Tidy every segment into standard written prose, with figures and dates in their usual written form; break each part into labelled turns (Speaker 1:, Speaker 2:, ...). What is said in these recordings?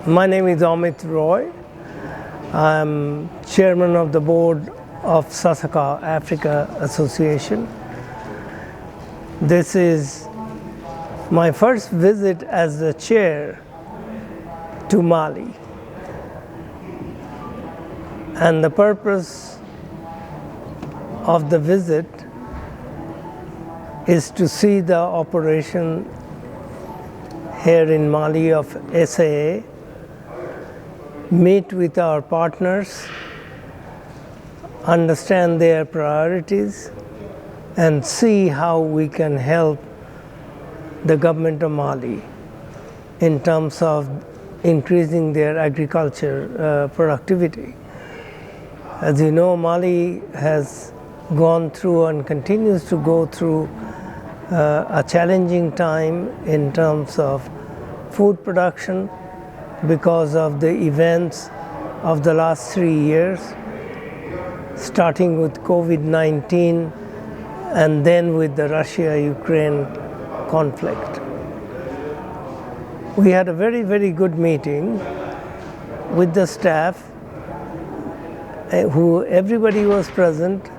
Speaker 1: My name is Amit Roy. I'm chairman of the board of SAA Africa Association. This is my first visit as the chair to Mali. And the purpose of the visit is to see the operation here in Mali of SAA, meet with our partners, understand their priorities, and see how we can help the government of Mali in terms of increasing their agriculture productivity. As you know, Mali has gone through and continues to go through a challenging time in terms of food production because of the events of the last 3 years, starting with COVID-19 and then with the Russia-Ukraine conflict. We had a very, very good meeting with the staff, who everybody was present,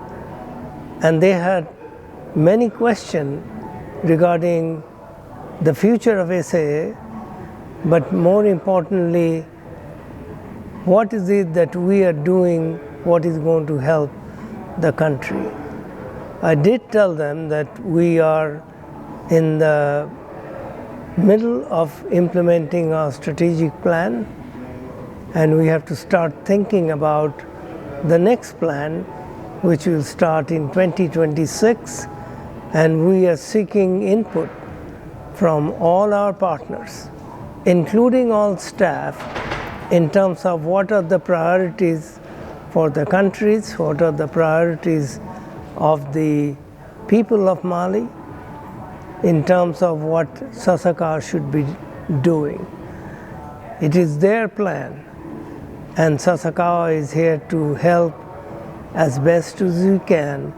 Speaker 1: and they had many questions regarding the future of SAA, but more importantly, what is it that we are doing, what is going to help the country. I did tell them that we are in the middle of implementing our strategic plan, and we have to start thinking about the next plan, which will start in 2026, and we are seeking input from all our partners, including all staff, in terms of what are the priorities for the countries, what are the priorities of the people of Mali, in terms of what SAA should be doing. It is their plan, and SAA is here to help as best as we can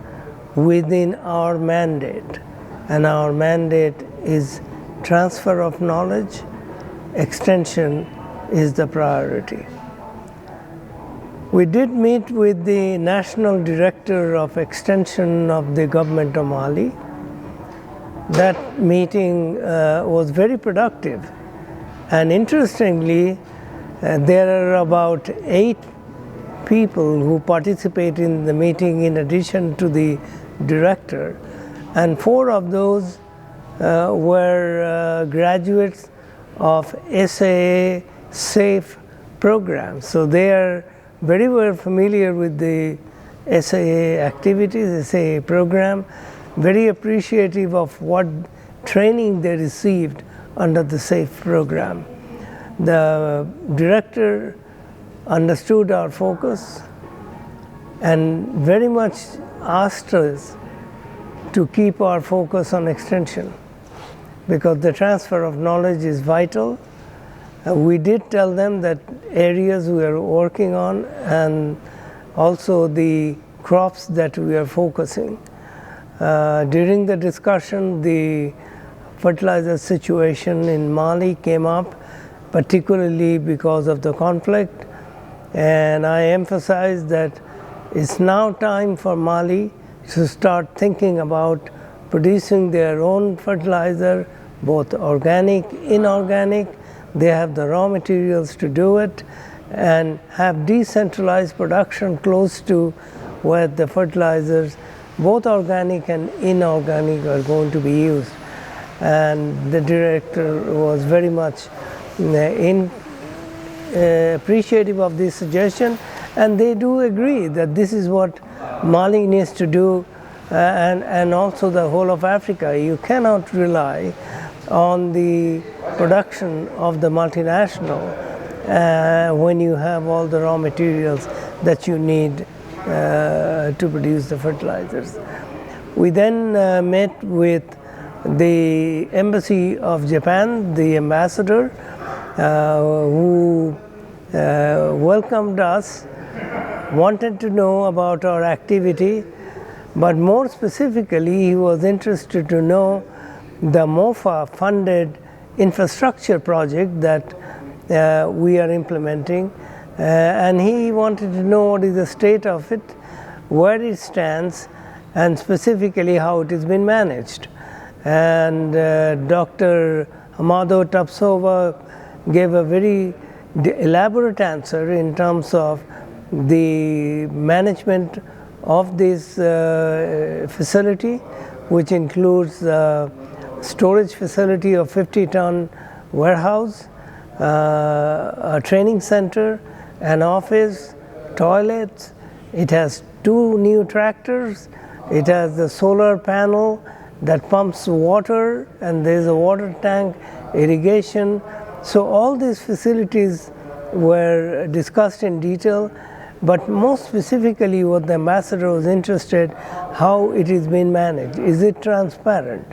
Speaker 1: within our mandate. And our mandate is transfer of knowledge, extension is the priority. We did meet with the National Director of Extension of the Government of Mali. That meeting was very productive. And interestingly, there are about 8 people who participate in the meeting in addition to the director, and 4 of those were graduates of SAA SAFE program. So they are very well familiar with the SAA activities, SAA program, very appreciative of what training they received under the SAFE program. The director understood our focus and very much asked us to keep our focus on extension, because the transfer of knowledge is vital. We did tell them that areas we are working on and also the crops that we are focusing. During the discussion, the fertilizer situation in Mali came up, particularly because of the conflict, and I emphasized that it's now time for Mali to start thinking about producing their own fertilizer, both organic, inorganic. They have the raw materials to do it, and have decentralized production close to where the fertilizers, both organic and inorganic, are going to be used. And the director was very much appreciative of this suggestion, and they do agree that this is what Mali needs to do, and also the whole of Africa. You cannot rely on the production of the multinational when you have all the raw materials that you need to produce the fertilizers. We then met with the Embassy of Japan, the ambassador, who welcomed us, wanted to know about our activity, but more specifically, he was interested to know the MOFA funded infrastructure project that we are implementing, and he wanted to know what is the state of it, where it stands, and specifically how it has been managed. And Dr. Amado Tapsova gave a very elaborate answer in terms of the management of this facility, which includes storage facility of 50-ton warehouse, a training center, an office, toilets. It has 2 new tractors. It has the solar panel that pumps water, and there is a water tank, irrigation. So all these facilities were discussed in detail, but most specifically what the ambassador was interested, how it is being managed. Is it transparent?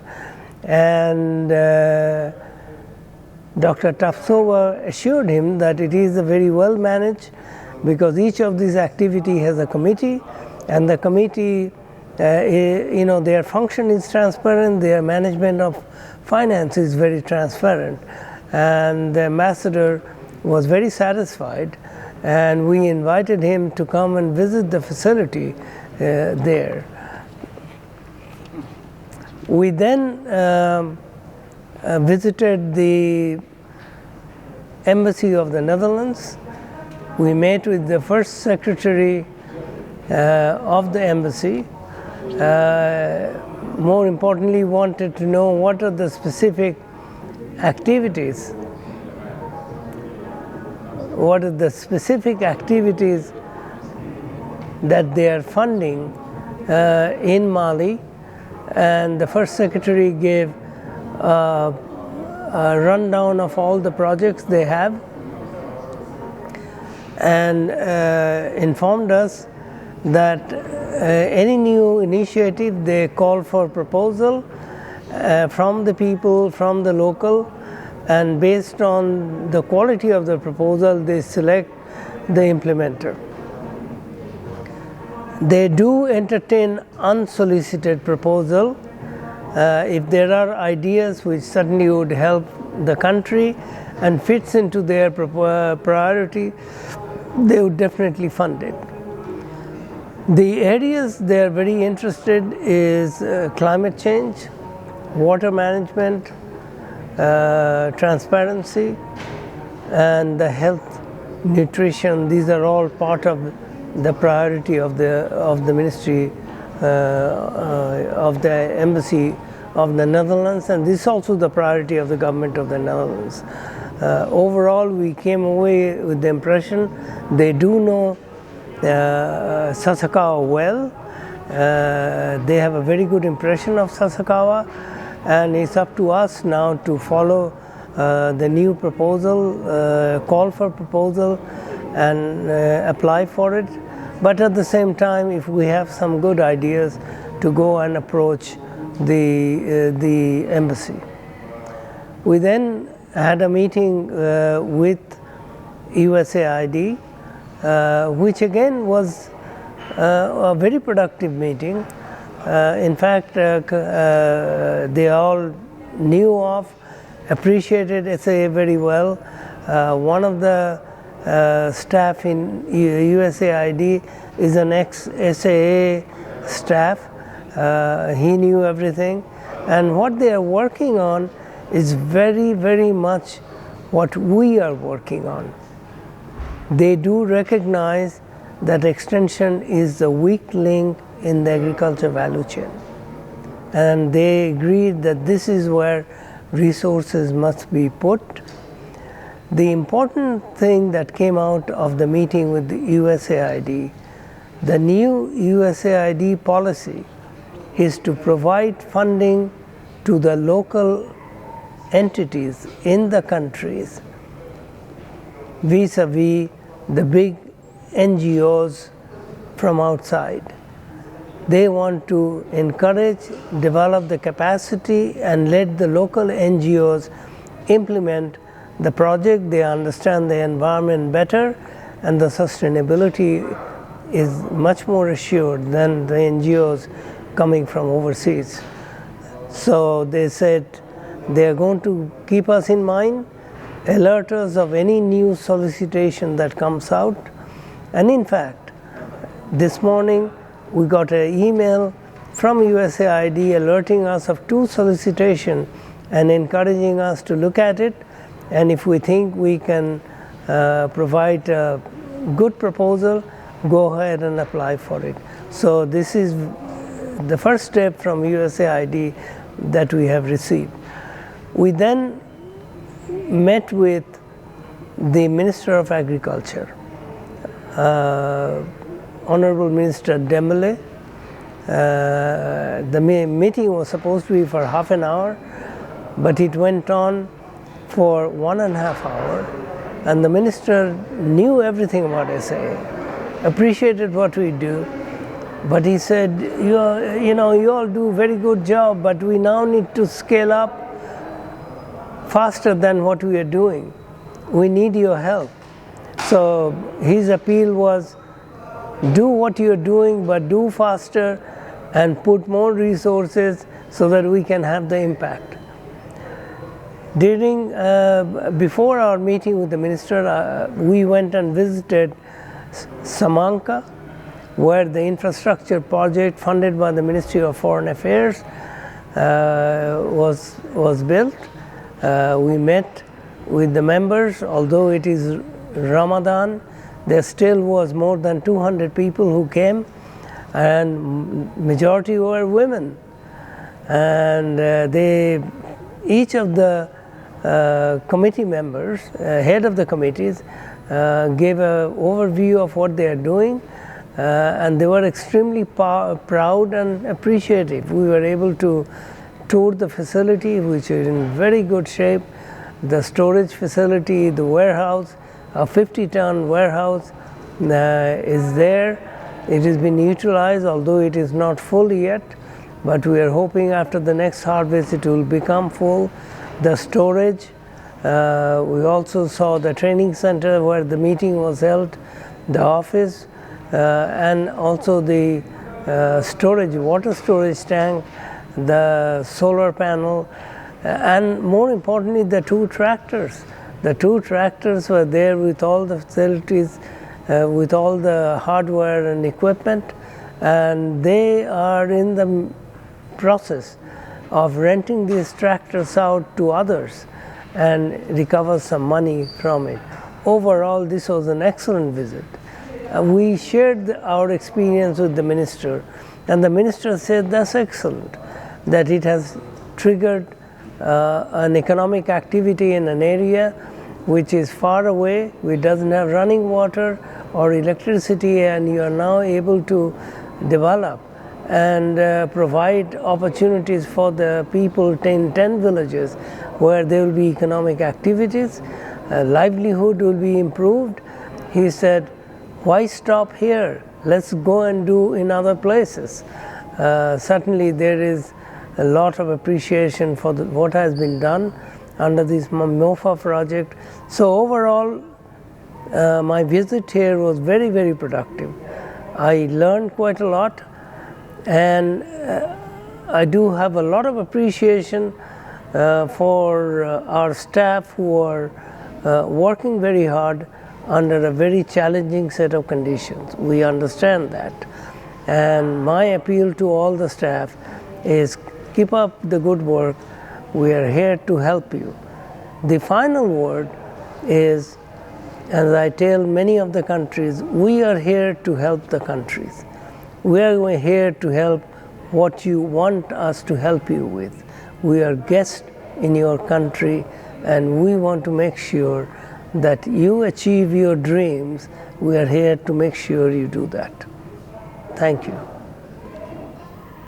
Speaker 1: And Dr. Tapsova assured him that it is very well managed, because each of these activity has a committee, and the committee, their function is transparent, their management of finance is very transparent. And the ambassador was very satisfied, and we invited him to come and visit the facility there. We then visited the Embassy of the Netherlands. We met with the first secretary of the embassy. More importantly, wanted to know what are the specific activities, that they are funding in Mali. And the first secretary gave a rundown of all the projects they have, and informed us that any new initiative, they call for proposal from the people, from the local, and based on the quality of the proposal, they select the implementer. They do entertain unsolicited proposal. If there are ideas which certainly would help the country and fits into their priority, they would definitely fund it. The areas they are very interested is climate change, water management, transparency, and the health, nutrition. These are all part of the priority of the ministry of the Embassy of the Netherlands, and this is also the priority of the government of the Netherlands. Overall, we came away with the impression they do know Sasakawa well. They have a very good impression of Sasakawa, and it's up to us now to follow the new proposal, call for proposal, and apply for it. But at the same time, if we have some good ideas, to go and approach the embassy. We then had a meeting with USAID, which again was a very productive meeting. In fact, they all knew of, appreciated SAA very well. One of the staff in USAID is an ex-SAA staff. He knew everything, and what they are working on is very, very much what we are working on. They do recognize that extension is the weak link in the agriculture value chain, and they agreed that this is where resources must be put. The important thing that came out of the meeting with the USAID, the new USAID policy is to provide funding to the local entities in the countries vis-a-vis the big NGOs from outside. They want to encourage, develop the capacity, and let the local NGOs implement the project. They understand the environment better, and the sustainability is much more assured than the NGOs coming from overseas. So they said They are going to keep us in mind, alert us of any new solicitation that comes out. And in fact, this morning we got an email from USAID alerting us of 2 solicitations and encouraging us to look at it, and if we think we can provide a good proposal, go ahead and apply for it. So this is the first step from USAID that we have received. We then met with the Minister of Agriculture, Honorable Minister Dembele. The meeting was supposed to be for half an hour, but it went on for 1.5 hours, and the minister knew everything about SAA, appreciated what we do, but he said, you all do a very good job, but we now need to scale up faster than what we are doing. We need your help. So his appeal was, do what you're doing, but do faster and put more resources so that we can have the impact. Before our meeting with the minister, we went and visited Samanka, where the infrastructure project funded by the Ministry of Foreign Affairs was built. We met with the members. Although it is Ramadan, there still was more than 200 people who came, and majority were women. And each of the committee members, head of the committees, gave an overview of what they are doing, and they were extremely proud and appreciative. We were able to tour the facility, which is in very good shape. The storage facility, the warehouse, a 50-ton warehouse is there. It has been utilized, although it is not full yet, but we are hoping after the next harvest it will become full. The storage, we also saw the training center where the meeting was held, the office, and also the storage, water storage tank, the solar panel, and more importantly, the 2 tractors. The 2 tractors were there with all the facilities, with all the hardware and equipment, and they are in the process of renting these tractors out to others and recover some money from it. Overall, this was an excellent visit. We shared our experience with the minister, and the minister said that's excellent, that it has triggered an economic activity in an area which is far away, which doesn't have running water or electricity, and you are now able to develop and provide opportunities for the people in 10 villages where there will be economic activities, livelihood will be improved. He said, why stop here? Let's go and do in other places. Certainly there is a lot of appreciation for what has been done under this MOFA project. So overall, my visit here was very, very productive. I learned quite a lot, and I do have a lot of appreciation for our staff who are working very hard under a very challenging set of conditions. We understand that. And my appeal to all the staff is keep up the good work. We are here to help you. The final word is, as I tell many of the countries, we are here to help the countries. We are here to help what you want us to help you with. We are guests in your country, and we want to make sure that you achieve your dreams. We are here to make sure you do that. Thank you.